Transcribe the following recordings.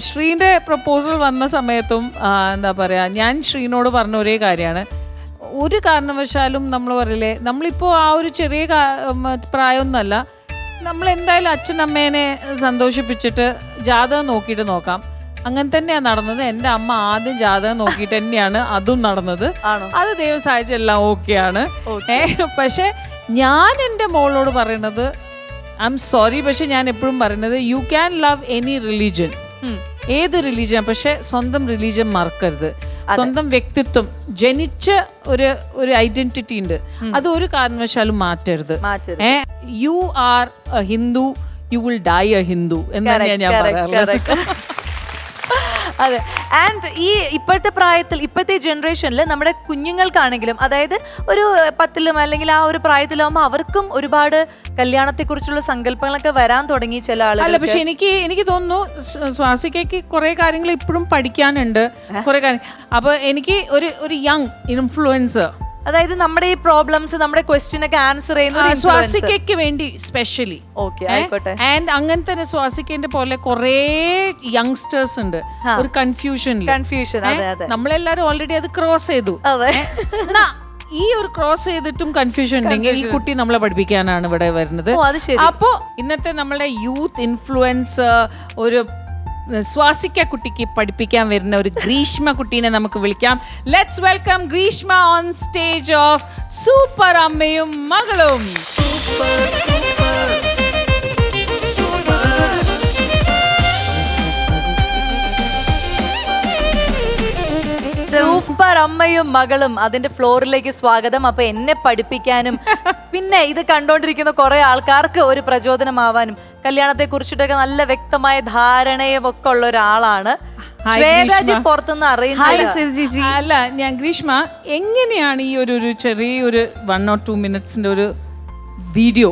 ശ്രീൻ്റെ proposal വന്ന സമയത്തും എന്താ പറയുക, ഞാൻ ശ്രീനോട് പറഞ്ഞ ഒരേ കാര്യമാണ്, ഒരു കാരണവശാലും നമ്മൾ പറയില്ലേ, നമ്മളിപ്പോൾ ആ ഒരു ചെറിയ പ്രായമൊന്നുമല്ല, നമ്മളെന്തായാലും അച്ഛനമ്മേനെ സന്തോഷിപ്പിച്ചിട്ട് ജാതകം നോക്കിയിട്ട് നോക്കാം. അങ്ങനെ തന്നെയാണ് നടന്നത്. എൻ്റെ അമ്മ ആദ്യം ജാതകം നോക്കിയിട്ട് തന്നെയാണ് അതും നടന്നത്. അത് ദൈവം സഹായിച്ച എല്ലാം ഓക്കെയാണ്. പക്ഷെ ഞാൻ എൻ്റെ മോളോട് പറയണത്, ഐ എം സോറി, പക്ഷെ ഞാൻ എപ്പോഴും പറയുന്നത്, you can love any religion, ഏത് റിലീജിയൻ, പക്ഷെ സ്വന്തം റിലീജിയൻ മറക്കരുത്. സ്വന്തം വ്യക്തിത്വം, ജനിച്ച ഒരു ഐഡന്റിറ്റി ഉണ്ട്, അത് ഒരു കാരണവശാലും മാറ്റരുത്. You are a Hindu, you will die a Hindu എന്നാണ് ഞാൻ പറയാറുള്ളത്. അതെ. ആൻഡ് ഈ ഇപ്പോഴത്തെ പ്രായത്തിൽ, ഇപ്പോഴത്തെ ജനറേഷനിൽ നമ്മുടെ കുഞ്ഞുങ്ങൾക്കാണെങ്കിലും, അതായത് ഒരു 10ലും അല്ലെങ്കിൽ ആ ഒരു പ്രായത്തിലാവുമ്പോൾ അവർക്കും ഒരുപാട് കല്യാണത്തെ കുറിച്ചുള്ള സങ്കല്പങ്ങളൊക്കെ വരാൻ തുടങ്ങി ചില ആളുകൾ. അല്ല, പക്ഷെ എനിക്ക് തോന്നുന്നു സ്വാസികയ്ക്ക് കുറെ കാര്യങ്ങൾ ഇപ്പോഴും പഠിക്കാനുണ്ട്, കുറെ കാര്യം. അപ്പൊ എനിക്ക് ഒരു യങ് ഇൻഫ്ലുവൻസർ, അതായത് നമ്മുടെ ഈ പ്രോബ്ലംസ്, നമ്മുടെ ക്വസ്റ്റ്യൻ ഒക്കെ ആൻസർ ചെയ്യുന്ന സ്വാസികയ്ക്ക് വേണ്ടി സ്പെഷ്യലി. ആൻഡ് അങ്ങനെ തന്നെ സ്വാസികന്റെ പോലെ കുറെ യങ്സ്റ്റേഴ്സ് ഉണ്ട് ഒരു കൺഫ്യൂഷൻ. നമ്മളെല്ലാരും ഓൾറെഡി അത് ക്രോസ് ചെയ്തു. ഈ ഒരു ക്രോസ് ചെയ്തിട്ടും കൺഫ്യൂഷൻ ഉണ്ടെങ്കിൽ ഈ കുട്ടി നമ്മളെ പഠിപ്പിക്കാനാണ് ഇവിടെ വരുന്നത്. അപ്പോ ഇന്നത്തെ നമ്മളുടെ യൂത്ത് ഇൻഫ്ലുവൻസ് ഒരു സ്വാസിക കുട്ടിക്ക് പഠിപ്പിക്കാൻ വരുന്ന ഒരു ഗ്രീഷ്മ കുട്ടീനെ നമുക്ക് വിളിക്കാം. Let's welcome Greeshma on stage of super അമ്മയും മകളും. സൂപ്പർ അമ്മയും മകളും അതിന്റെ ഫ്ലോറിലേക്ക് സ്വാഗതം. അപ്പൊ എന്നെ പഠിപ്പിക്കാനും പിന്നെ ഇത് കണ്ടോണ്ടിരിക്കുന്ന കുറെ ആൾക്കാർക്ക് ഒരു പ്രചോദനമാവാനും കല്യാണത്തെ കുറിച്ചിട്ടൊക്കെ നല്ല വ്യക്തമായ ധാരണയും ഒക്കെ ഉള്ള ഒരാളാണ് പുറത്തുനിന്ന് അറിയുന്നത്. അല്ല, ഞാൻ ഗ്രീഷ്മ, എങ്ങനെയാണ് ഈ ഒരു ചെറിയൊരു 1 or 2 minutes ഒരു വീഡിയോ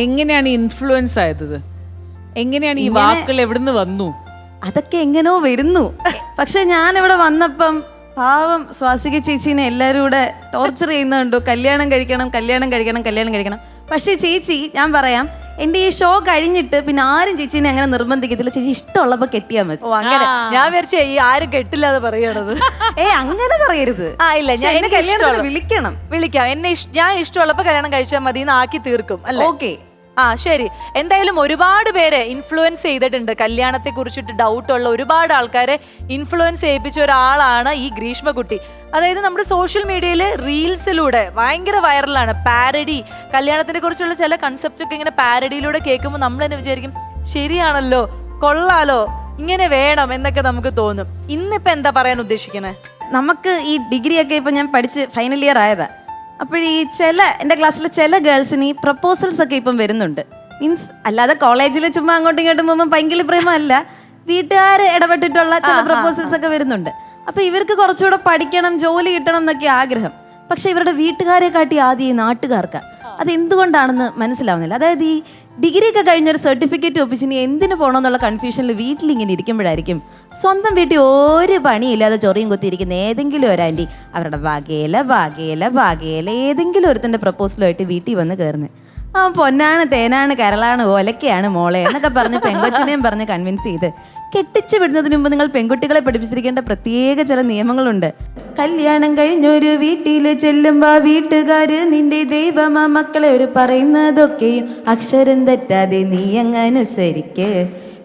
എങ്ങനെയാണ് ഇൻഫ്ലുവൻസ് ആയത്? എങ്ങനെയാണ് ഈ വാക്കുകൾ എവിടുന്ന് വന്നു? അതൊക്കെ എങ്ങനെയോ വരുന്നു. പക്ഷെ ഞാനിവിടെ വന്നപ്പം പാവം സ്വാസിക ചേച്ചീനെ എല്ലാവരും കൂടെ ടോർച്ചർ ചെയ്യുന്നുണ്ടോ, കല്യാണം കഴിക്കണം. പക്ഷേ ചേച്ചി, ഞാൻ പറയാം, എന്റെ ഈ ഷോ കഴിഞ്ഞിട്ട് പിന്നെ ആരും ചേച്ചീനെ അങ്ങനെ നിർബന്ധിക്കത്തില്ല. ചേച്ചി ഇഷ്ടമുള്ളപ്പോ കെട്ടിയാൽ മതി. അങ്ങനെ ഞാൻ വിചാരിച്ചു ഈ ആരും കെട്ടില്ലാതെ പറയണത്. അങ്ങനെ പറയരുത്. ഇല്ല, ഞാൻ എന്നെ കല്യാണം വിളിക്കാം. ഞാൻ ഇഷ്ടമുള്ളപ്പോ കല്യാണം കഴിച്ചാൽ മതി എന്ന് ആക്കി തീർക്കും. അല്ലേ? ഓക്കെ. ശരി. എന്തായാലും ഒരുപാട് പേരെ ഇൻഫ്ലുവൻസ് ചെയ്തിട്ടുണ്ട്. കല്യാണത്തെ കുറിച്ചിട്ട് ഡൗട്ടുള്ള ഒരുപാട് ആൾക്കാരെ ഇൻഫ്ലുവൻസ് ചെയ്യിപ്പിച്ച ഒരാളാണ് ഈ ഗ്രീഷ്മകുട്ടി. അതായത് നമ്മുടെ സോഷ്യൽ മീഡിയയിൽ റീൽസിലൂടെ ഭയങ്കര വൈറലാണ്. പാരഡി, കല്യാണത്തിനെ കുറിച്ചുള്ള ചില കൺസെപ്റ്റ് ഒക്കെ ഇങ്ങനെ പാരഡിയിലൂടെ കേൾക്കുമ്പോൾ നമ്മൾ തന്നെ വിചാരിക്കും, ശരിയാണല്ലോ, കൊള്ളാലോ, ഇങ്ങനെ വേണം എന്നൊക്കെ നമുക്ക് തോന്നും. ഇന്നിപ്പോ എന്താ പറയാൻ ഉദ്ദേശിക്കുന്നത്? നമുക്ക് ഈ ഡിഗ്രി ഒക്കെ ഇപ്പൊ ഞാൻ പഠിച്ച് ഫൈനൽ ഇയർ ആയതാ. അപ്പോഴീ എൻ്റെ ക്ലാസ്സിലെ ചില ഗേൾസിന് ഈ പ്രപ്പോസൽസ് ഒക്കെ ഇപ്പം വരുന്നുണ്ട്. മീൻസ് അല്ലാതെ കോളേജിൽ ചുമ്മാ അങ്ങോട്ടും ഇങ്ങോട്ടും പോകുമ്പോൾ ഭയങ്കര പ്രേമല്ല, വീട്ടുകാർ ഇടപെട്ടിട്ടുള്ള ചില പ്രപ്പോസൽസ് ഒക്കെ വരുന്നുണ്ട്. അപ്പൊ ഇവർക്ക് കുറച്ചുകൂടെ പഠിക്കണം, ജോലി കിട്ടണം എന്നൊക്കെ ആഗ്രഹം. പക്ഷെ ഇവരുടെ വീട്ടുകാരെ കാട്ടി ആദ്യം ഈ നാട്ടുകാർക്ക്. അതെന്തുകൊണ്ടാണെന്ന് മനസ്സിലാവുന്നില്ല. അതായത് ഈ ഡിഗ്രി ഒക്കെ കഴിഞ്ഞൊരു സർട്ടിഫിക്കറ്റ് ഒപ്പിച്ച് ഇനി എന്തിനു പോകണമെന്നുള്ള കൺഫ്യൂഷനിൽ വീട്ടിലിങ്ങനെ ഇരിക്കുമ്പോഴായിരിക്കും സ്വന്തം വീട്ടിൽ ഒരു പണിയില്ലാതെ ചൊറിയും കുത്തിയിരിക്കുന്ന ഏതെങ്കിലും ഒരു ആൻറ്റി അവരുടെ ഭാഗ്യയില ഏതെങ്കിലും ഒരുത്തൻ്റെ പ്രപ്പോസലുമായിട്ട് വീട്ടിൽ വന്ന് കയറുന്നത്. പൊന്നാണ്, തേനാണ്, കരളാണ്, ഒലക്കയാണ് മോളെ എന്നൊക്കെ പറഞ്ഞ് പെങ്കൊച്ചിനെയും പറഞ്ഞ് കൺവിൻസ് ചെയ്ത് കെട്ടിച്ചു വിടുന്നതിന് മുമ്പ് നിങ്ങൾ പെൺകുട്ടികളെ പഠിപ്പിച്ചിരിക്കേണ്ട പ്രത്യേക ചില നിയമങ്ങളുണ്ട്. കല്യാണം കഴിഞ്ഞൊരു വീട്ടിൽ ചെല്ലുമ്പോ വീട്ടുകാര് നിന്റെ ദൈവമാ മക്കളെ ഒരു പറയുന്നതൊക്കെയും അക്ഷരം തെറ്റാതെ നീ അങ്ങ് അനുസരിക്ക്.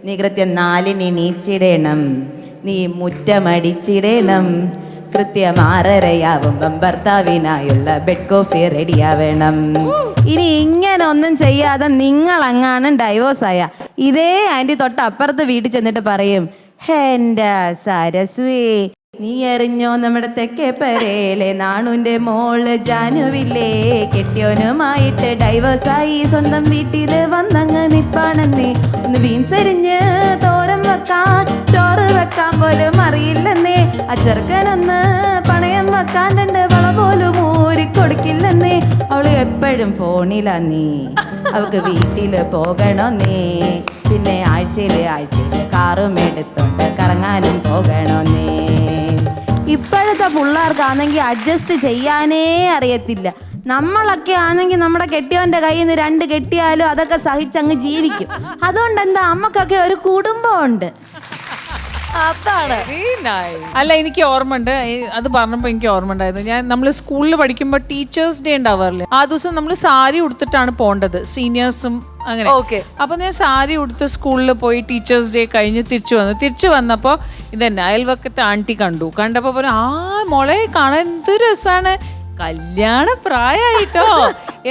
നീ കൃത്യം 4-ന് എണീച്ചിടണം, നീ മുറ്റമടിച്ചിടണം, കൃത്യം 6:30 ഭർത്താവിനായുള്ള ബെഡ് കോഫി റെഡിയാവണം. ഇനി ഇങ്ങനെ ഒന്നും ചെയ്യാതെ നിങ്ങൾ അങ്ങാനും ഡൈവോഴ്സായ ഇതേ ആൻറ്റി തൊട്ടപ്പുറത്ത് വീട്ടിൽ ചെന്നിട്ട് പറയും, എൻ്റെ സരസ്വേ, നീ അറിഞ്ഞോ നമ്മുടെ തെക്കേ പരേലെ നാണുന്റെ മോള് ജാനുവില്ലേ, കെട്ടിയോനുമായിട്ട് ഡൈവേഴ്സായി സ്വന്തം വീട്ടില് വന്നങ്ങ് നിപ്പാണെന്നേ. ഒന്ന് ബീൻസരിഞ്ഞ് തോരൻ വെക്കാൻ, ചോറ് വെക്കാൻ പോലും അറിയില്ലെന്നേ. ആ ചെറുക്കനൊന്ന് പണയം വെക്കാൻ 2 വള പോലും ഊരിക്കൊടുക്കില്ലെന്നേ. അവള് എപ്പോഴും ഫോണിലാ നീ, അവൾക്ക് വീട്ടില് പോകണോ നീ, പിന്നെ ആഴ്ചയില് കാറും എടുത്തോണ്ട് കറങ്ങാനും പോകണോ നീ. ഇപ്പോഴത്തെ പിള്ളേർക്കാണെങ്കിൽ അഡ്ജസ്റ്റ് ചെയ്യാനേ അറിയത്തില്ല. നമ്മളൊക്കെ ആണെങ്കിൽ നമ്മുടെ കെട്ടിയവൻ്റെ കയ്യിൽ നിന്ന് 2 കെട്ടിയാലും അതൊക്കെ സഹിച്ചങ്ങ് ജീവിക്കും. അതുകൊണ്ട് എന്താ, അമ്മക്കൊക്കെ ഒരു കുടുംബമുണ്ട്. അതാണ്. അല്ല, എനിക്ക് ഓർമ്മയുണ്ട്, അത് പറഞ്ഞപ്പോൾ എനിക്ക് ഓർമ്മ ഉണ്ടായിരുന്നു. നമ്മൾ സ്കൂളിൽ പഠിക്കുമ്പോൾ ടീച്ചേഴ്സ് ഡേ ഉണ്ടാവാറില്ലേ, ആ ദിവസം നമ്മൾ സാരി ഉടുത്തിട്ടാണ് പോകേണ്ടത്, സീനിയേഴ്സും അങ്ങനെ. അപ്പൊ ഞാൻ സാരി ഉടുത്ത് സ്കൂളിൽ പോയി ടീച്ചേഴ്സ് ഡേ കഴിഞ്ഞ് തിരിച്ചു വന്നപ്പോൾ ഇതന്നെ അയൽവക്കത്തെ ആന്റി കണ്ടപ്പോ പറഞ്ഞു, ആ മോളെ കാണാൻ എന്ത് രസാണ്, കല്യാണ പ്രായമായിട്ടോ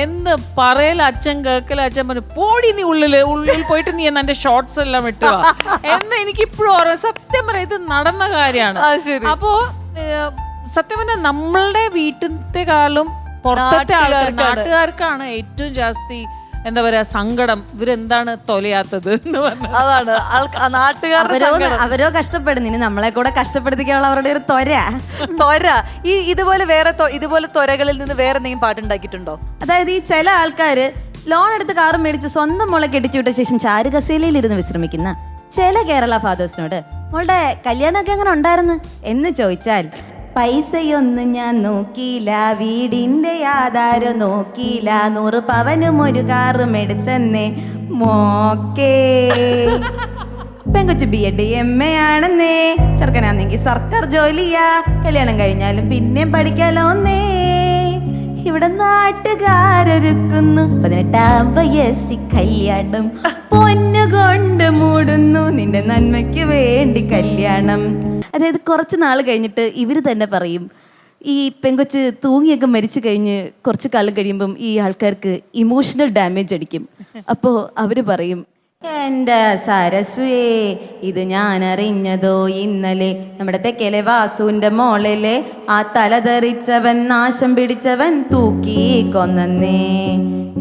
എന്ന് പറയല. അച്ഛൻ കേക്കല. അച്ഛൻ പറഞ്ഞു, പോടി നീ ഉള്ളിൽ പോയിട്ട് നീ എന്നെ ഷോർട്സ് എല്ലാം ഇട്ടുക എന്ന് എനിക്കിപ്പോഴും ഓർമ്മ. സത്യം പറയാം, ഇത് നടന്ന കാര്യമാണ്. അപ്പോ സത്യം പറഞ്ഞാൽ നമ്മളുടെ വീട്ടിലത്തെക്കാളും പുറത്തെ നാട്ടുകാർക്കാണ് ഏറ്റവും ജാസ്തി എന്താ പറയാ സങ്കടം, ഇവരെന്താണ് തൊലയാത്തത് എന്ന് പറഞ്ഞു. അതാണ് നാട്ടുകാരുടെ അവരോ കഷ്ടപ്പെടുന്നു, ഇനി നമ്മളെ കൂടെ കഷ്ടപ്പെടുത്തിക്കാനുള്ള അവരുടെ ഒരു തൊര. ഇതുപോലെ ത്വരകളിൽ നിന്ന് വേറെ എന്തെങ്കിലും പാട്ടുണ്ടാക്കിയിട്ടുണ്ടോ? അതായത് ഈ ചില ആൾക്കാര് ലോൺ എടുത്ത് കാറ് മേടിച്ച് സ്വന്തം മോളെ കെട്ടിച്ചു വിട്ട ശേഷം ചാരുകസേലയിൽ ഇരുന്ന് വിശ്രമിക്കുന്ന ചില കേരള ഫാദേഴ്സിനോട് മോളുടെ കല്യാണമൊക്കെ എങ്ങനെ ഉണ്ടായിരുന്നു എന്ന് ചോദിച്ചാൽ, പൈസയൊന്നും ഞാൻ നോക്കിയില്ല, വീടിന്റെ ആധാരം നോക്കിയില്ല, 100 പവനും ഒരു കാറും എടുത്തന്നെ മോക്കേ. പെങ്കൊച്ചു BEd MA ആണെന്നേ, ചെറുക്കനാന്നെങ്കിൽ സർക്കാർ ജോലിയാ, കല്യാണം കഴിഞ്ഞാലും പിന്നെയും പഠിക്കാലോന്നേ. ഇവിടെ നാട്ടുകാരൊരുക്കുന്നു 18-ാം വയസ്സിൽ കല്യാണം, പൊന്നുകൊണ്ട് മൂടുന്നു നിന്റെ നന്മയ്ക്ക് വേണ്ടി കല്യാണം. അതായത് കുറച്ച് നാൾ കഴിഞ്ഞിട്ട് ഇവർ തന്നെ പറയും, ഈ പെങ്കൊച്ച് തൂങ്ങിയൊക്കെ മരിച്ചു കഴിഞ്ഞ് കുറച്ച് കാലം കഴിയുമ്പം ഈ ആൾക്കാർക്ക് ഇമോഷണൽ ഡാമേജ് അടിക്കും. അപ്പോൾ അവർ പറയും, എൻ്റെ സരസ്വേ, ഇത് ഞാൻ അറിഞ്ഞതോ ഇന്നലെ, നമ്മുടെ തെക്കലെ വാസുവിൻ്റെ മോളിലെ ആ തലതെറിച്ചവൻ നാശം പിടിച്ചവൻ തൂക്കി കൊന്നേ,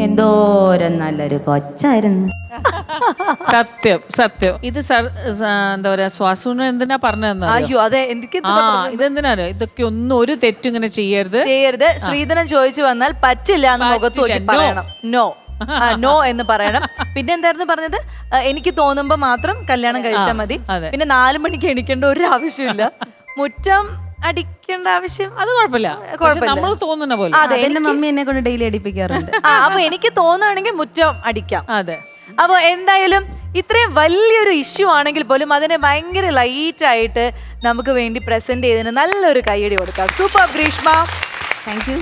എന്തോരം നല്ലൊരു കൊച്ചായിരുന്നു. സത്യം ഇത് എന്താ പറയാ സ്വാസുവിന് എന്തിനാ പറഞ്ഞതെന്ന്. അയ്യോ അതെ, ഇതെന്തിനാണ് ഇതൊക്കെ ഒന്നും ഒരു തെറ്റും ഇങ്ങനെ ചെയ്യരുത്. ശ്രീധരൻ ചോദിച്ചു വന്നാൽ പറ്റില്ല എന്ന് മുഖത്ത് നോക്കി പറയണം, നോ എന്ന് പറയണം. പിന്നെ എന്തായിരുന്നു പറഞ്ഞത്, എനിക്ക് തോന്നുമ്പോ മാത്രം കല്യാണം കഴിച്ചാൽ മതി, പിന്നെ 4 മണിക്ക് എണിക്കേണ്ട ഒരു ആവശ്യമില്ല, മുറ്റം അടിക്കേണ്ട ആവശ്യം അത് കുഴപ്പമില്ല, നമ്മൾ തോന്നുന്ന പോലെ. അതെ, മമ്മി എന്നെ കൊണ്ട് ഡെയിലി അടിപ്പിക്കാറുണ്ട്. അപ്പൊ എനിക്ക് തോന്നുകയാണെങ്കിൽ മുറ്റം അടിക്കാം. അതെ. അപ്പൊ എന്തായാലും ഇത്രയും വലിയൊരു ഇഷ്യൂ ആണെങ്കിൽ പോലും അതിനെ ഭയങ്കര ലൈറ്റ് ആയിട്ട് നമുക്ക് വേണ്ടി പ്രസന്റ് ചെയ്തതിന് നല്ലൊരു കയ്യടി കൊടുക്കാം. Super Greeshma, thank you.